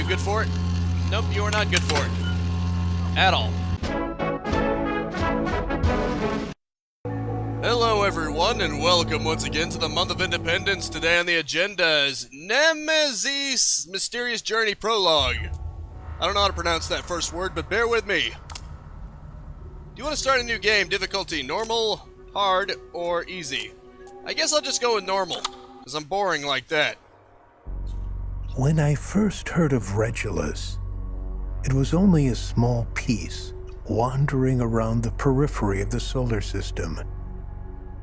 good for it? Nope, you are not good for it. At all. Hello everyone, and welcome once again to the month of Independence. Today on the agenda is Nemezis Mysterious Journey Prologue. I don't know how to pronounce that first word, but bear with me. Do you want to start a new game? Difficulty normal, hard, or easy? I guess I'll just go with normal, because I'm boring like that. When I first heard of Regulus, it was only a small piece wandering around the periphery of the solar system.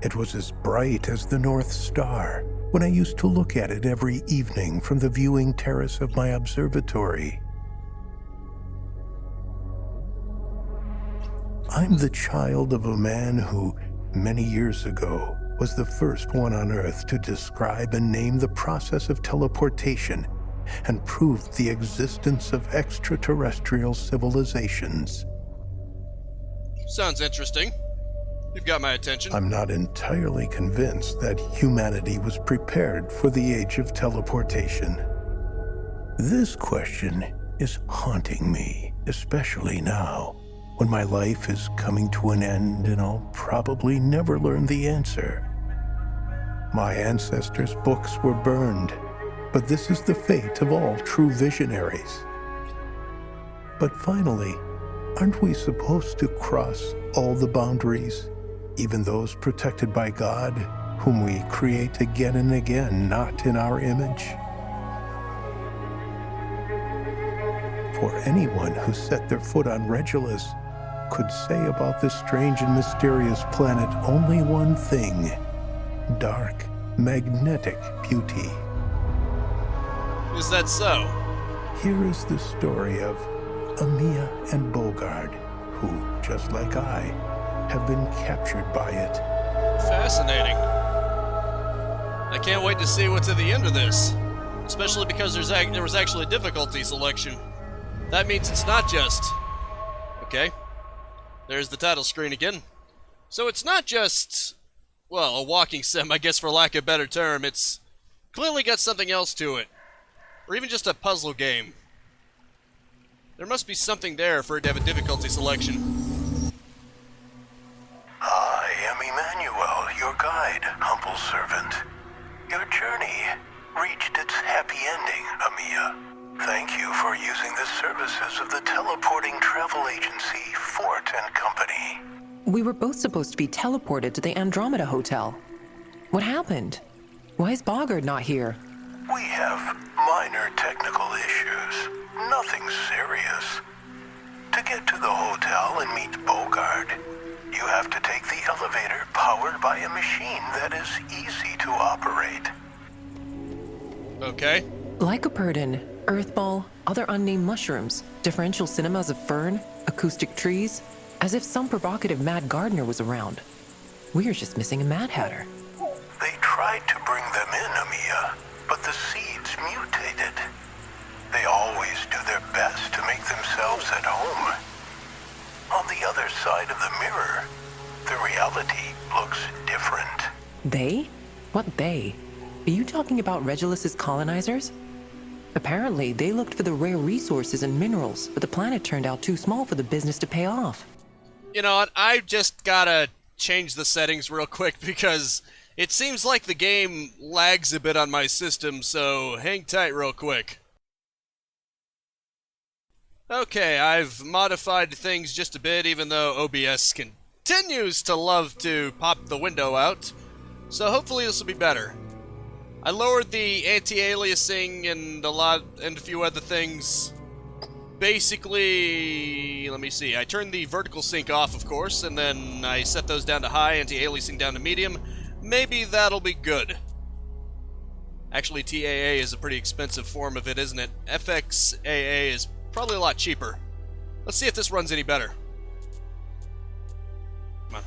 It was as bright as the North Star when I used to look at it every evening from the viewing terrace of my observatory. I'm the child of a man who, many years ago, was the first one on Earth to describe and name the process of teleportation and proved the existence of extraterrestrial civilizations. Sounds interesting. You've got my attention. I'm not entirely convinced that humanity was prepared for the age of teleportation. This question is haunting me, especially now, when my life is coming to an end and I'll probably never learn the answer. My ancestors' books were burned, but this is the fate of all true visionaries. But finally, aren't we supposed to cross all the boundaries, even those protected by God, whom we create again and again, not in our image? For anyone who set their foot on Regulus could say about this strange and mysterious planet only one thing: dark, magnetic beauty. Is that so? Here is the story of Amia and Bogard, who, just like I, have been captured by it. Fascinating. I can't wait to see what's at the end of this, especially because there was actually a difficulty selection. That means it's not just... Okay, there's the title screen again. So it's not just, well, a walking sim, I guess for lack of a better term. It's clearly got something else to it, or even just a puzzle game. There must be something there for it to have a difficulty selection. I am Emmanuel, your guide, humble servant. Your journey reached its happy ending, Amia. Thank you for using the services of the teleporting travel agency, Fort & Company. We were both supposed to be teleported to the Andromeda Hotel. What happened? Why is Bogard not here? We have minor technical issues, nothing serious. To get to the hotel and meet Bogard, you have to take the elevator powered by a machine that is easy to operate. Okay. Lycoperdon, earthball, other unnamed mushrooms, differential cinemas of fern, acoustic trees, as if some provocative mad gardener was around. We're just missing a Mad Hatter. They tried to bring them in, Amia, but the seeds mutated. They always do their best to make themselves at home. On the other side of the mirror, the reality looks different. They? What they? Are you talking about Regulus's colonizers? Apparently, they looked for the rare resources and minerals, but the planet turned out too small for the business to pay off. You know what, I just gotta change the settings real quick because it seems like the game lags a bit on my system, so hang tight real quick. Okay, I've modified things just a bit, even though OBS continues to love to pop the window out, so hopefully this will be better. I lowered the anti-aliasing and a few other things. Basically, let me see, I turned the vertical sync off, of course, and then I set those down to high, anti-aliasing down to medium. Maybe that'll be good. Actually, TAA is a pretty expensive form of it, isn't it? FXAA is probably a lot cheaper. Let's see if this runs any better. Come on.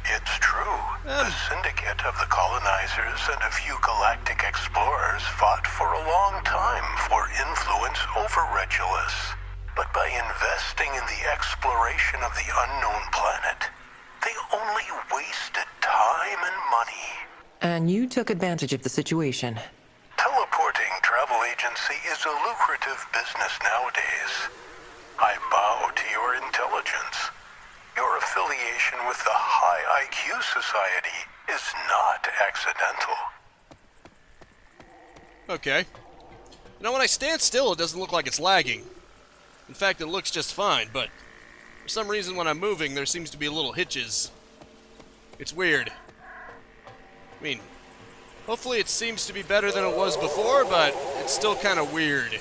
It's true. The syndicate of the colonizers and a few galactic explorers fought for a long time for influence over Regulus. But by investing in the exploration of the unknown planet, they only wasted time and money. And you took advantage of the situation. Teleporting travel agents diplomacy is a lucrative business nowadays. I bow to your intelligence. Your affiliation with the High IQ Society is not accidental. Okay. You know, when I stand still, it doesn't look like it's lagging. In fact, it looks just fine, but for some reason when I'm moving, there seems to be little hitches. It's weird. I mean, hopefully it seems to be better than it was before, but it's still kind of weird.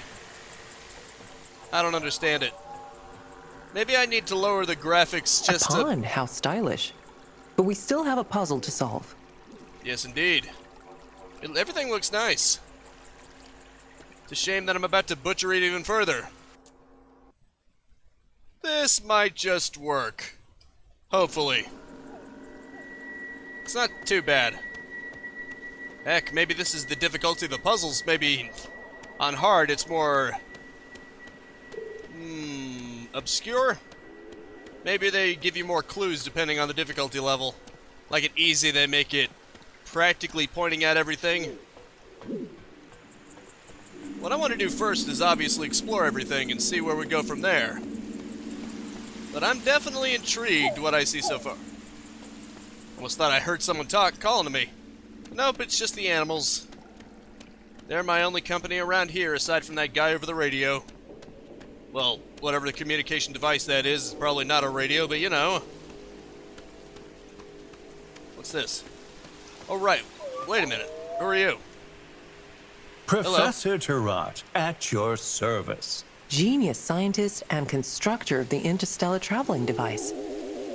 I don't understand it. Maybe I need to lower the graphics just a pond, how stylish. But we still have a puzzle to solve. Yes, indeed. Everything looks nice. It's a shame that I'm about to butcher it even further. This might just work. Hopefully. It's not too bad. Heck, maybe this is the difficulty of the puzzles. Maybe on hard it's more... obscure? Maybe they give you more clues depending on the difficulty level. Like at easy, they make it practically pointing at everything. What I want to do first is obviously explore everything and see where we go from there. But I'm definitely intrigued what I see so far. Almost thought I heard someone calling to me. Nope, it's just the animals. They're my only company around here aside from that guy over the radio. Well, whatever the communication device that is probably not a radio, but you know. What's this? Oh, right. Wait a minute. Who are you? Professor Tarot, at your service. Genius scientist and constructor of the interstellar traveling device.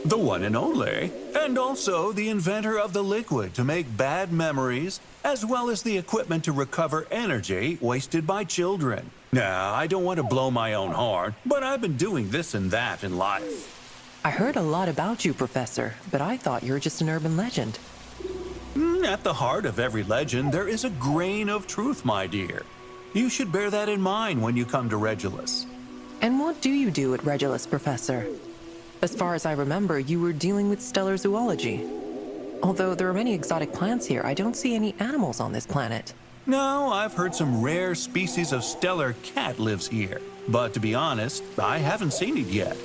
The one and only. And also the inventor of the liquid to make bad memories, as well as the equipment to recover energy wasted by children. Now, I don't want to blow my own horn, but I've been doing this and that in life. I heard a lot about you, Professor, but I thought you were just an urban legend. At the heart of every legend, there is a grain of truth, my dear. You should bear that in mind when you come to Regulus. And what do you do at Regulus, Professor? As far as I remember, you were dealing with stellar zoology. Although there are many exotic plants here, I don't see any animals on this planet. No, I've heard some rare species of stellar cat lives here. But to be honest, I haven't seen it yet.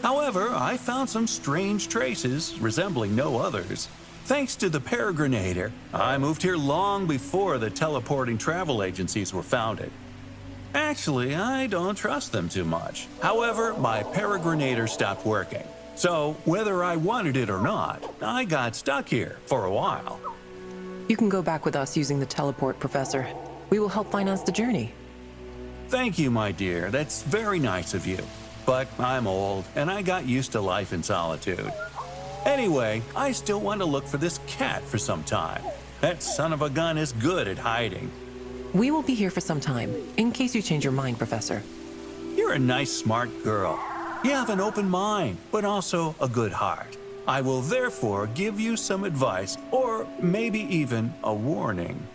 However, I found some strange traces resembling no others. Thanks to the Peregrinator, I moved here long before the teleporting travel agencies were founded. Actually, I don't trust them too much. However, my Peregrinator stopped working. So, whether I wanted it or not, I got stuck here for a while. You can go back with us using the teleport, Professor. We will help finance the journey. Thank you, my dear. That's very nice of you. But I'm old, and I got used to life in solitude. Anyway, I still want to look for this cat for some time. That son of a gun is good at hiding. We will be here for some time, in case you change your mind, Professor. You're a nice, smart girl. You have an open mind, but also a good heart. I will therefore give you some advice, or maybe even a warning.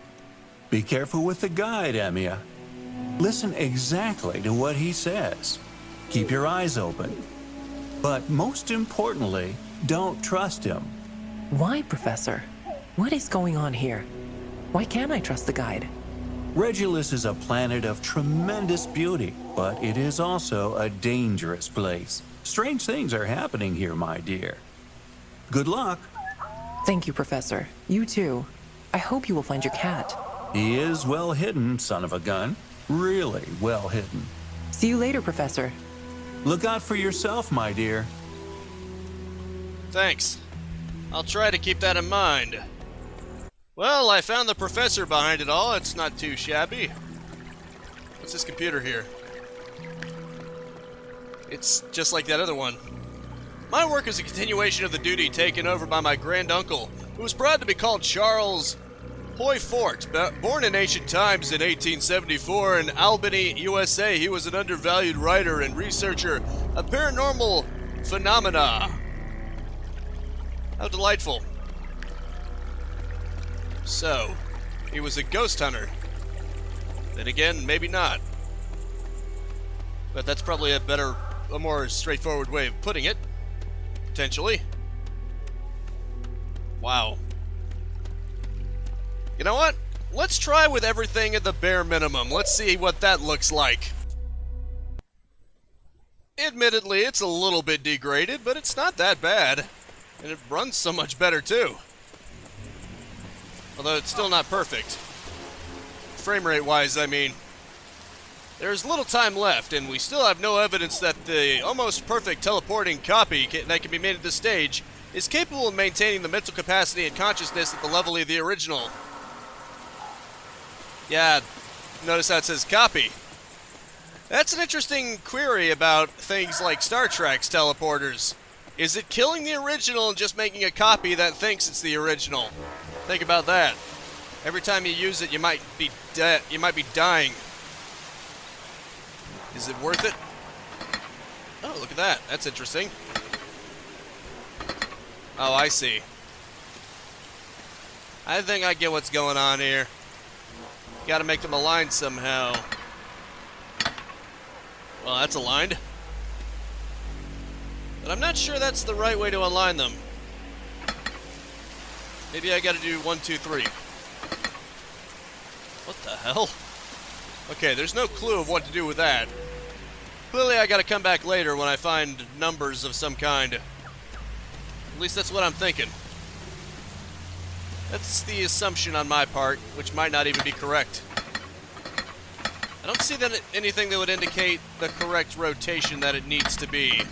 Be careful with the guide, Emia. Listen exactly to what he says. Keep your eyes open. But most importantly, don't trust him. Why, Professor? What is going on here? Why can't I trust the guide? Regulus is a planet of tremendous beauty, but it is also a dangerous place. Strange things are happening here, my dear. Good luck. Thank you, Professor. You too. I hope you will find your cat. He is well hidden, son of a gun. Really well hidden. See you later, Professor. Look out for yourself, my dear. Thanks. I'll try to keep that in mind. Well, I found the professor behind it all. It's not too shabby. What's this computer here? It's just like that other one. My work is a continuation of the duty taken over by my granduncle, who was proud to be called Charles Hoyfort. Born in ancient times in 1874 in Albany, USA, he was an undervalued writer and researcher of paranormal phenomena. How delightful. So, he was a ghost hunter. Then again, maybe not. But that's probably a more straightforward way of putting it. Potentially. Wow. You know what? let's try with everything at the bare minimum. Let's see what that looks like. Admittedly, it's a little bit degraded, but it's not that bad. And it runs so much better, too. Although it's still not perfect. Frame rate-wise, I mean. There's little time left, and we still have no evidence that the almost perfect teleporting copy that can be made at this stage is capable of maintaining the mental capacity and consciousness at the level of the original. Yeah, notice how it says copy. That's an interesting query about things like Star Trek's teleporters. Is it killing the original and just making a copy that thinks it's the original? Think about that. Every time you use it, you might be dead. You might be dying. Is it worth it? Oh, look at that. That's interesting. Oh, I see. I think I get what's going on here. Gotta make them align somehow. Well, that's aligned. But I'm not sure that's the right way to align them. Maybe I gotta do 1, 2, 3. What the hell? Okay, there's no clue of what to do with that. Clearly I gotta come back later when I find numbers of some kind. At least that's what I'm thinking. That's the assumption on my part, which might not even be correct. I don't see that anything that would indicate the correct rotation that it needs to be.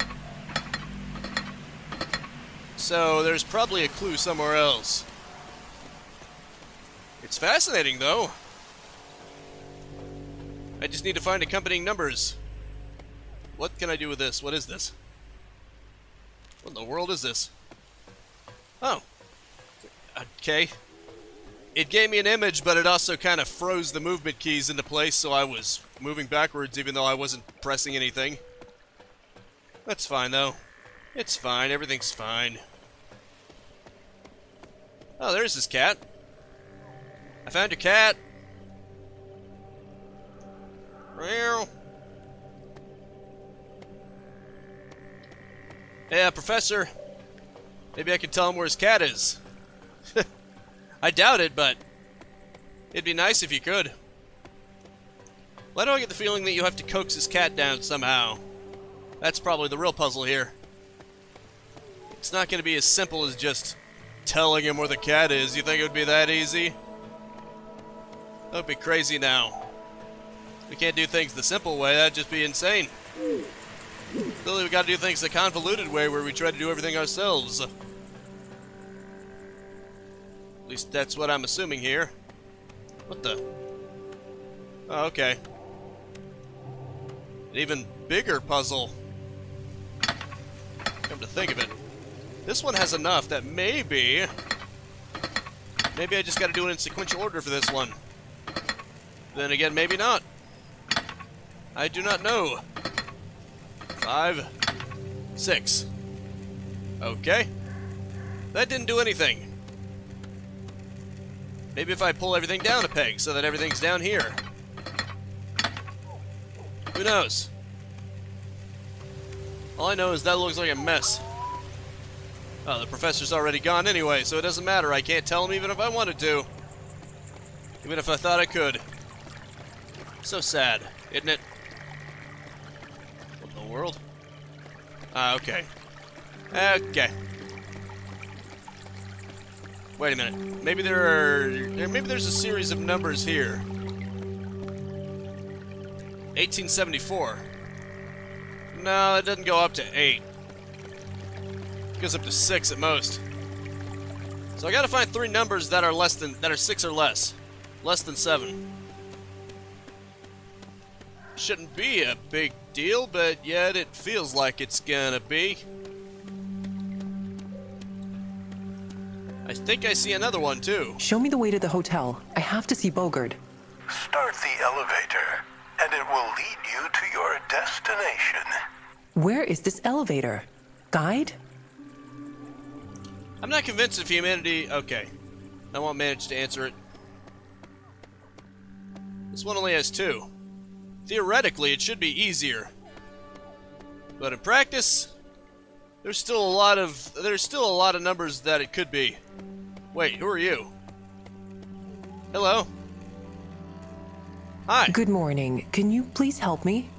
So there's probably a clue somewhere else. It's fascinating, though. I just need to find accompanying numbers. What can I do with this? What is this? What in the world is this? Oh. Okay. It gave me an image, but it also kind of froze the movement keys into place, so I was moving backwards even though I wasn't pressing anything. That's fine, though. It's fine. Everything's fine. Oh, there's this cat. I found your cat. Meow. Hey, Professor. Maybe I can tell him where his cat is. I doubt it, but it'd be nice if you could. Why do I get the feeling that you have to coax his cat down somehow? That's probably the real puzzle here. It's not going to be as simple as just telling him where the cat is. You think it would be that easy? Don't be crazy now. We can't do things the simple way. That'd just be insane. Clearly, we got to do things the convoluted way, where we try to do everything ourselves. At least that's what I'm assuming here. What the? Oh, okay. An even bigger puzzle. Come to think of it. This one has enough that maybe I just got to do it in sequential order for this one. Then again, maybe not. I do not know. 5, 6. Okay. That didn't do anything. Maybe if I pull everything down a peg so that everything's down here. Who knows? All I know is that looks like a mess. Oh, the professor's already gone anyway, so it doesn't matter. I can't tell him even if I wanted to. Even if I thought I could. So sad, isn't it? What in the world? Ah, okay. Okay. Wait a minute. Maybe maybe there's a series of numbers here. 1874. No, it doesn't go up to 8. It goes up to 6 at most. So I gotta find 3 numbers that are 6 or less. Less than 7. Shouldn't be a big deal, but yet it feels like it's gonna be. I think I see another one too. Show me the way to the hotel. I have to see Bogard. Start the elevator, and it will lead you to your destination. Where is this elevator? Guide? I'm not convinced if humanity... Okay. I won't manage to answer it. This one only has 2. Theoretically, it should be easier. But in practice, there's still a lot of numbers that it could be. Wait, who are you? Hello. Hi. Good morning. Can you please help me?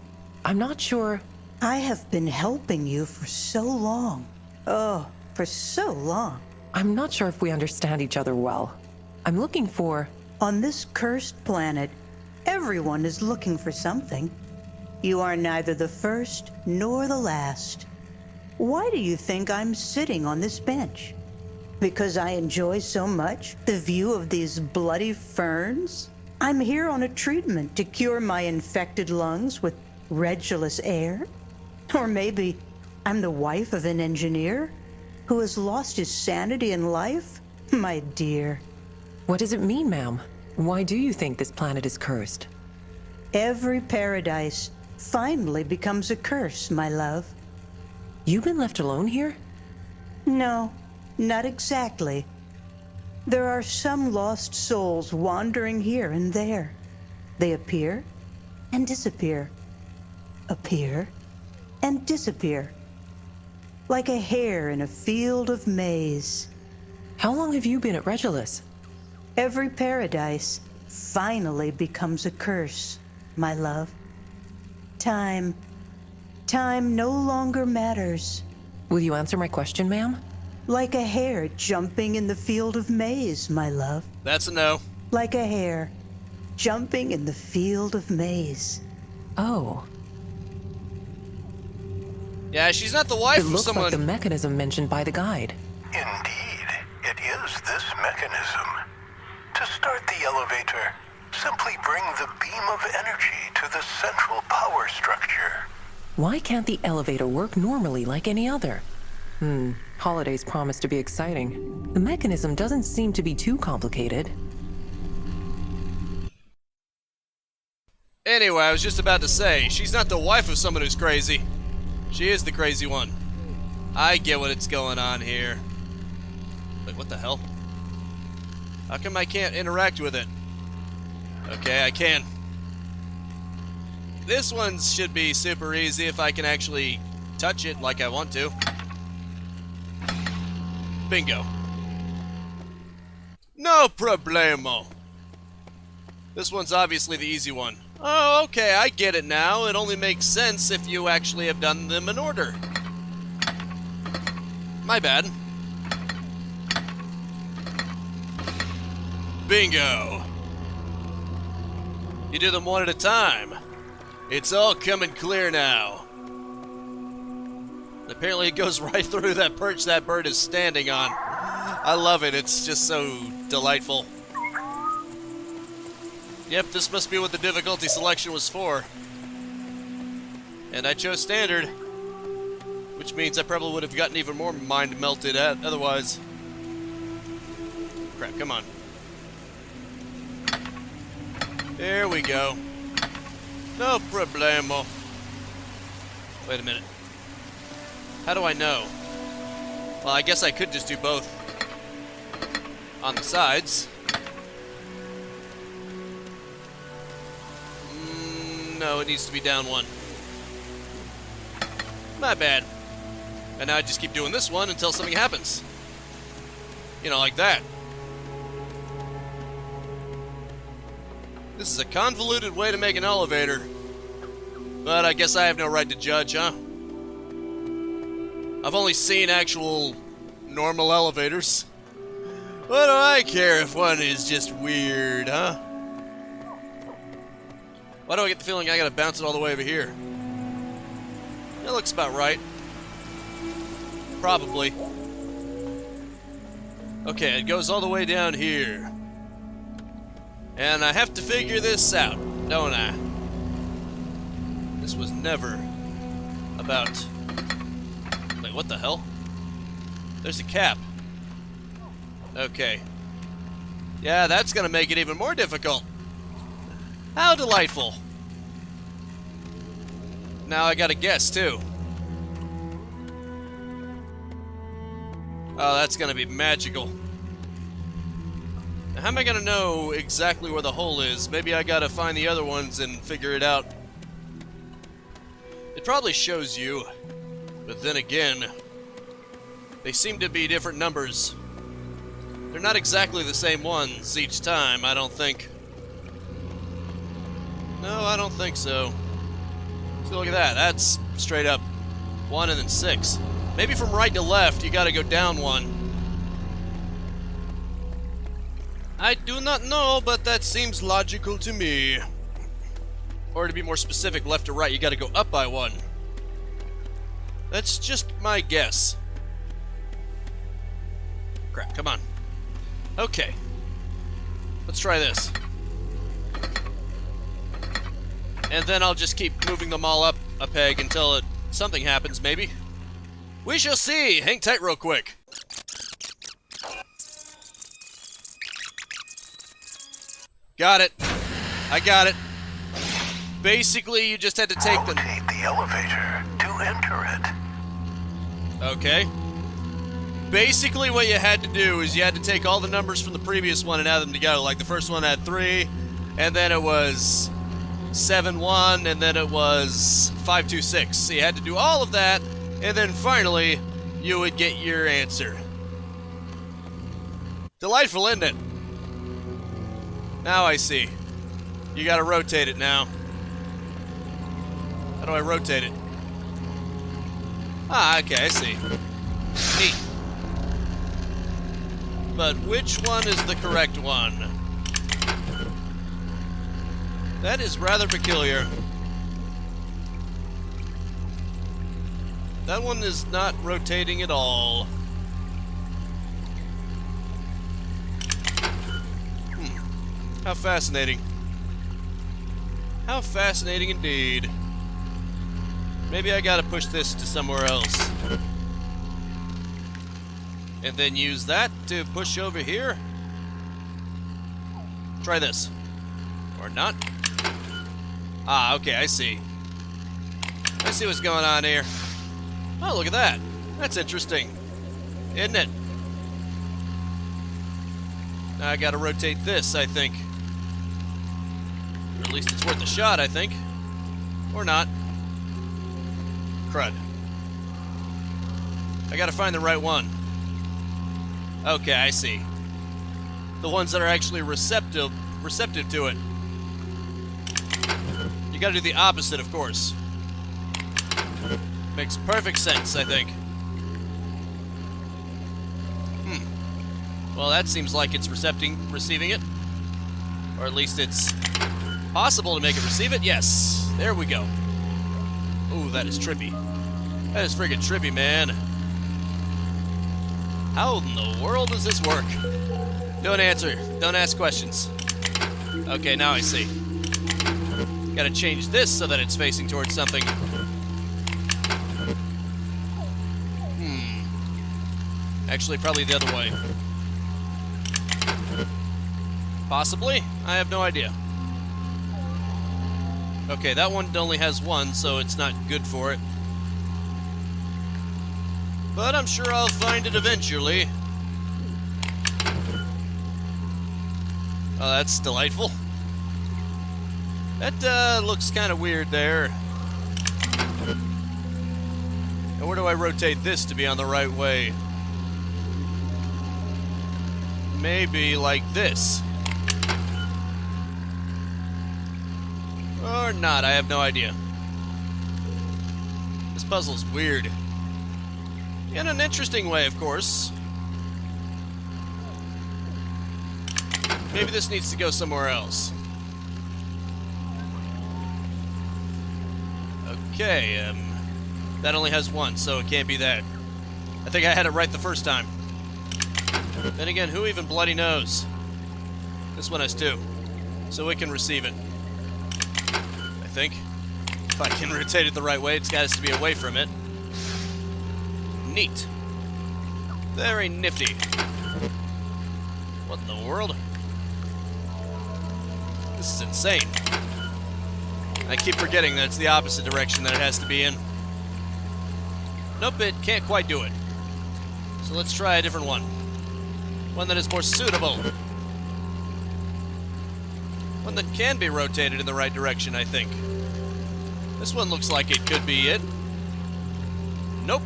I'm not sure. I have been helping you for so long. Oh, for so long. I'm not sure if we understand each other well. I'm looking for. On this cursed planet, everyone is looking for something. You are neither the first nor the last. Why do you think I'm sitting on this bench? Because I enjoy so much the view of these bloody ferns? I'm here on a treatment to cure my infected lungs with redulous air? Or maybe I'm the wife of an engineer who has lost his sanity in life? My dear. What does it mean, ma'am? Why do you think this planet is cursed? Every paradise finally becomes a curse, my love. You've been left alone here? No, not exactly. There are some lost souls wandering here and there. They appear and disappear. Appear and disappear. Like a hare in a field of maize. How long have you been at Regulus? Every paradise finally becomes a curse, my love. Time no longer matters. Will you answer my question, ma'am? Like a hare jumping in the field of maize, my love. That's a no. Like a hare jumping in the field of maize. Oh, Yeah, she's not the wife it of looks someone. like the mechanism mentioned by the guide. Indeed, it is this mechanism. To start the elevator, simply bring the beam of energy to the central power structure. Why can't the elevator work normally like any other? Holidays promise to be exciting. The mechanism doesn't seem to be too complicated. Anyway, I was just about to say, she's not the wife of someone who's crazy. She is the crazy one. I get what's going on here. Wait, what the hell? How come I can't interact with it? Okay, I can. This one should be super easy if I can actually touch it like I want to. Bingo. No problemo. This one's obviously the easy one. Oh, okay, I get it now. It only makes sense if you actually have done them in order. My bad. Bingo. You do them one at a time. It's all coming clear now. Apparently it goes right through that perch that bird is standing on. I love it. It's just so delightful. Yep, this must be what the difficulty selection was for. And I chose standard, which means I probably would have gotten even more mind melted at otherwise. Crap, come on. There we go. No problemo. Wait a minute. How do I know? Well, I guess I could just do both on the sides. No, it needs to be down one. My bad. And now I just keep doing this one until something happens. You know, like that. This is a convoluted way to make an elevator. But I guess I have no right to judge, huh? I've only seen actual normal elevators. What do I care if one is just weird, huh? Why do I get the feeling I gotta bounce it all the way over here? That looks about right. Probably. Okay, it goes all the way down here. And I have to figure this out, don't I? This was never about... Wait, what the hell? There's a cap. Okay. Yeah, that's gonna make it even more difficult. How delightful. Now I gotta guess, too. Oh, that's gonna be magical. Now, how am I gonna know exactly where the hole is? Maybe I gotta find the other ones and figure it out. It probably shows you, but then again, they seem to be different numbers. They're not exactly the same ones each time, I don't think. No, I don't think so. So look at that. That's straight up 1 and then 6. Maybe from right to left, you gotta go down 1. I do not know, but that seems logical to me. Or to be more specific, left to right, you gotta go up by 1. That's just my guess. Crap, come on. Okay. Let's try this. And then I'll just keep moving them all up a peg until something happens, maybe. We shall see! Hang tight real quick. Got it. I got it. Basically, you just had to take the... Rotate the elevator to enter it. Okay. Basically, what you had to do is you had to take all the numbers from the previous one and add them together. Like the first one had 3, and then it was 7, 1, and then it was 5, 2, 6. So you had to do all of that, and then finally, you would get your answer. Delightful, isn't it? Now I see. You gotta rotate it now. How do I rotate it? Ah, okay, I see. Neat. But which one is the correct one? That is rather peculiar. That one is not rotating at all. How fascinating. How fascinating indeed. Maybe I gotta push this to somewhere else. And then use that to push over here. Try this. Or not. Ah, okay, I see. I see what's going on here. Oh, look at that. That's interesting. Isn't it? Now I gotta rotate this, I think. Or at least it's worth a shot, I think. Or not. Crud. I gotta find the right one. Okay, I see. The ones that are actually receptive to it. You gotta do the opposite, of course. Makes perfect sense, I think. Well, that seems like it's receiving it. Or at least it's possible to make it receive it. Yes, there we go. Ooh, that is trippy. That is friggin' trippy, man. How in the world does this work? Don't answer. Don't ask questions. Okay, now I see. Gotta change this so that it's facing towards something. Actually, probably the other way. Possibly? I have no idea. Okay, that one only has 1, so it's not good for it. But I'm sure I'll find it eventually. Oh, that's delightful. That looks kind of weird there. And where do I rotate this to be on the right way? Maybe like this. Or not, I have no idea. This puzzle's weird. In an interesting way, of course. Maybe this needs to go somewhere else. Okay, that only has 1, so it can't be that. I think I had it right the first time. Then again, who even bloody knows? This one has 2, so it can receive it. I think. If I can rotate it the right way, it's got to be away from it. Neat. Very nifty. What in the world? This is insane. I keep forgetting that it's the opposite direction that it has to be in. Nope, it can't quite do it. So let's try a different one. One that is more suitable. One that can be rotated in the right direction, I think. This one looks like it could be it. Nope.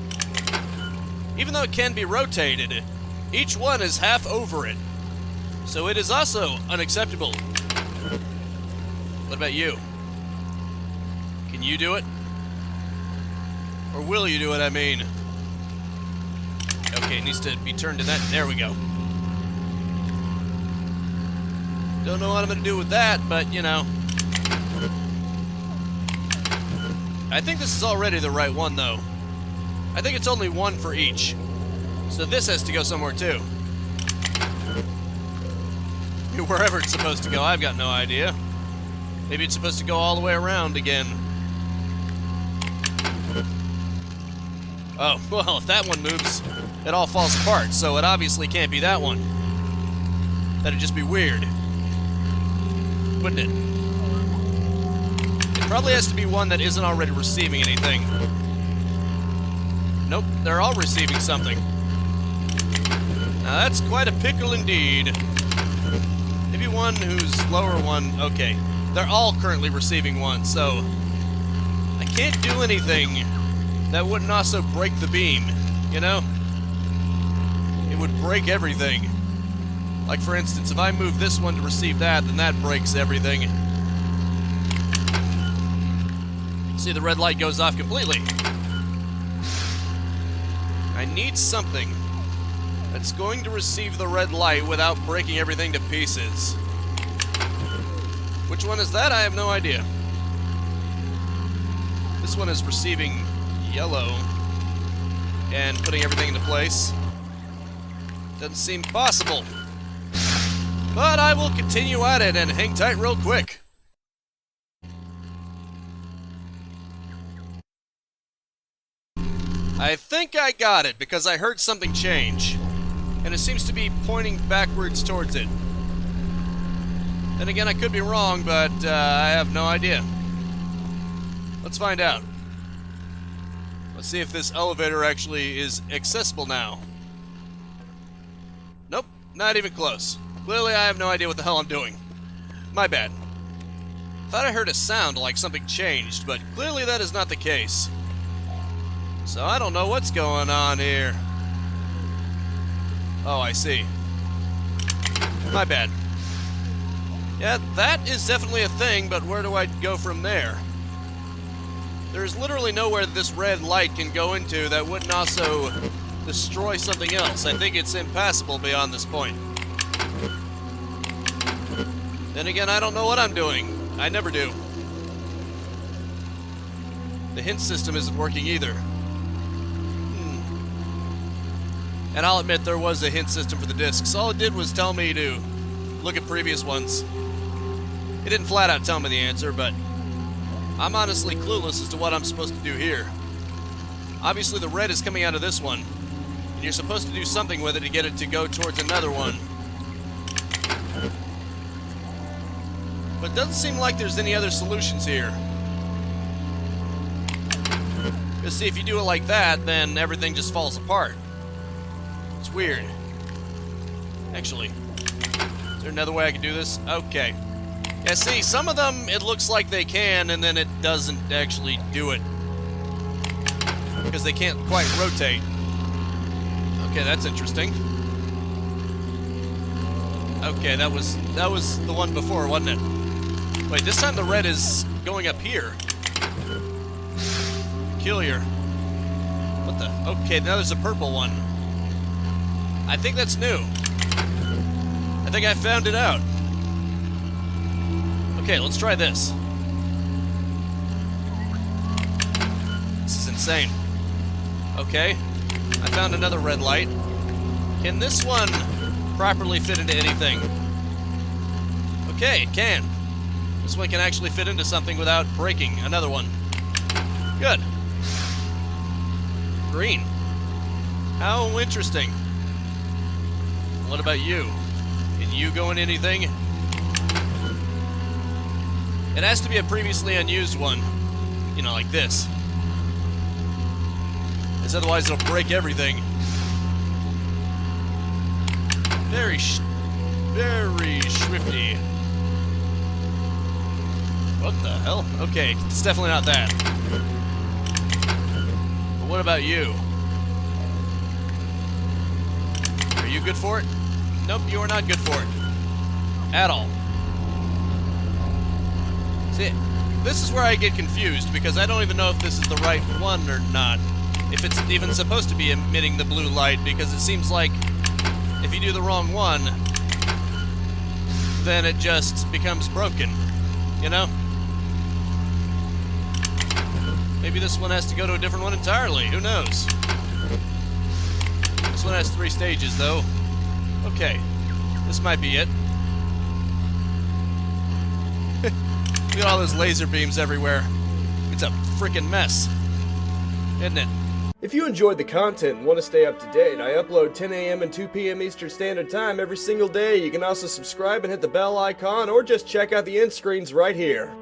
Even though it can be rotated, each one is half over it. So it is also unacceptable. What about you? Can you do it? Or will you do it, I mean? Okay, it needs to be turned to that. There we go. Don't know what I'm going to do with that, but, you know. I think this is already the right one, though. I think it's only one for each. So this has to go somewhere, too. Wherever it's supposed to go, I've got no idea. Maybe it's supposed to go all the way around again. Oh, well, if that one moves, it all falls apart, so it obviously can't be that one. That'd just be weird. Wouldn't it? It probably has to be one that isn't already receiving anything. Nope, they're all receiving something. Now that's quite a pickle indeed. Maybe one who's lower one. Okay, they're all currently receiving one, so I can't do anything that wouldn't also break the beam, you know? It would break everything. Like, for instance, if I move this one to receive that, then that breaks everything. See, the red light goes off completely. I need something that's going to receive the red light without breaking everything to pieces. Which one is that? I have no idea. This one is receiving yellow and putting everything into place. Doesn't seem possible. But I will continue at it and hang tight real quick. I think I got it because I heard something change. And it seems to be pointing backwards towards it. Then again, I could be wrong, but I have no idea. Let's find out. Let's see if this elevator actually is accessible now. Nope, not even close. Clearly, I have no idea what the hell I'm doing. My bad. Thought I heard a sound like something changed, but clearly that is not the case. So I don't know what's going on here. Oh, I see. My bad. Yeah, that is definitely a thing, but where do I go from there? There's literally nowhere that this red light can go into that wouldn't also destroy something else. I think it's impassable beyond this point. Then again, I don't know what I'm doing. I never do. The hint system isn't working either. And I'll admit there was a hint system for the discs. All it did was tell me to look at previous ones. It didn't flat out tell me the answer, but I'm honestly clueless as to what I'm supposed to do here. Obviously the red is coming out of this one, and you're supposed to do something with it to get it to go towards another one. But it doesn't seem like there's any other solutions here. Because see, if you do it like that, then everything just falls apart. It's weird. Actually, is there another way I can do this? Okay. Yeah, see, some of them, it looks like they can, and then it doesn't actually do it. Because they can't quite rotate. Okay, that's interesting. Okay, that was the one before, wasn't it? Wait, this time the red is going up here. Peculiar. What the? Okay, now there's a purple one. I think that's new. I think I found it out. Okay, let's try this. This is insane. Okay, I found another red light. Can this one properly fit into anything? Okay, it can. This one can actually fit into something without breaking another one. Good. Green. How interesting. What about you? Can you go in anything? It has to be a previously unused one. You know, like this. Because otherwise it'll break everything. Very swifty. What the hell? Okay, it's definitely not that. But what about you? Are you good for it? Nope, you are not good for it. At all. See, this is where I get confused, because I don't even know if this is the right one or not. If it's even supposed to be emitting the blue light, because it seems like if you do the wrong one, then it just becomes broken, you know? Maybe this one has to go to a different one entirely, who knows? This one has 3 stages, though. Okay, this might be it. Look at all those laser beams everywhere. It's a freaking mess, isn't it? If you enjoyed the content and want to stay up to date, I upload 10 a.m. and 2 p.m. Eastern Standard Time every single day. You can also subscribe and hit the bell icon, or just check out the end screens right here.